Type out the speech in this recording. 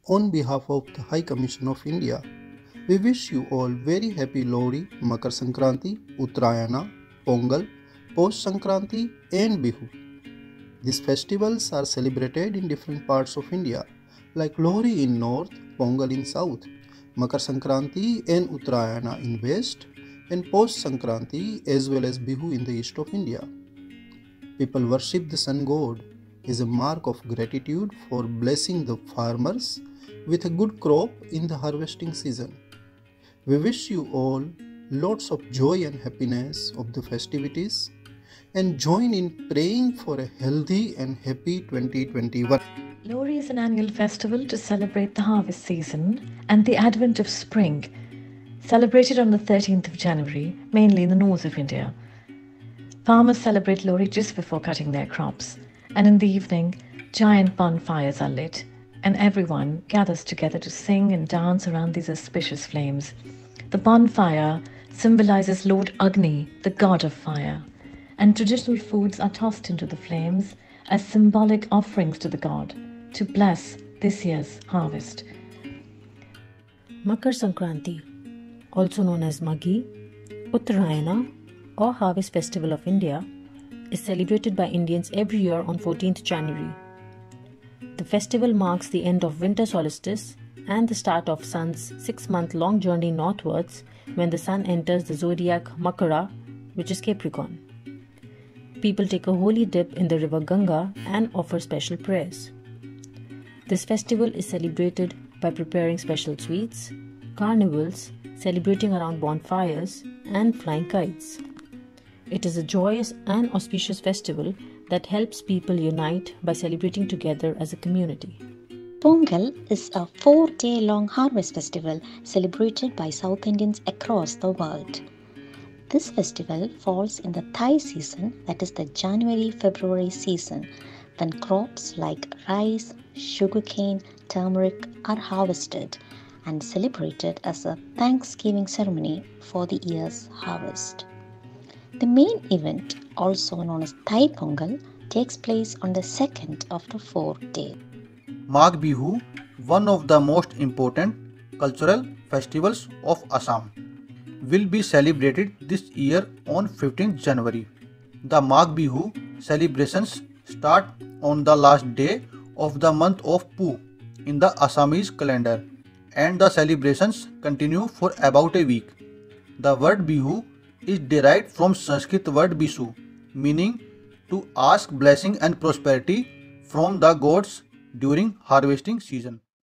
On behalf of the High Commission of India, we wish you all very happy Lohri, Makar Sankranti, Uttarayana, Pongal, Posh Sankranti and Bihu. These festivals are celebrated in different parts of India, like Lohri in north, Pongal in south, Makar Sankranti and Uttarayana in west, and Posh Sankranti as well as Bihu in the east of India. People worship the sun god as a mark of gratitude for blessing the farmers with a good crop in the harvesting season. We wish you all lots of joy and happiness of the festivities and join in praying for a healthy and happy 2021. Lohri is an annual festival to celebrate the harvest season and the advent of spring, celebrated on the 13th of January, mainly in the north of India. Farmers celebrate Lohri just before cutting their crops, and in the evening, giant bonfires are lit, and everyone gathers together to sing and dance around these auspicious flames. The bonfire symbolizes Lord Agni, the god of fire, and traditional foods are tossed into the flames as symbolic offerings to the god to bless this year's harvest. Makar Sankranti, also known as Maghi, Uttarayana or Harvest Festival of India, is celebrated by Indians every year on 14th January. The festival marks the end of winter solstice and the start of Sun's 6-month-long journey northwards when the Sun enters the zodiac Makara, which is Capricorn. People take a holy dip in the river Ganga and offer special prayers. This festival is celebrated by preparing special sweets, carnivals, celebrating around bonfires, and flying kites. It is a joyous and auspicious festival that helps people unite by celebrating together as a community. Pongal is a 4-day-long harvest festival celebrated by South Indians across the world. This festival falls in the Thai season, that is the January-February season, when crops like rice, sugarcane, turmeric are harvested and celebrated as a Thanksgiving ceremony for the year's harvest. The main event, also known as Thai Pongal, takes place on the second of the 4th day. Magh Bihu, one of the most important cultural festivals of Assam, will be celebrated this year on 15th January. The Magh Bihu celebrations start on the last day of the month of Pu in the Assamese calendar, and the celebrations continue for about a week. The word Bihu is derived from Sanskrit word Bisu, meaning to ask blessing and prosperity from the gods during harvesting season.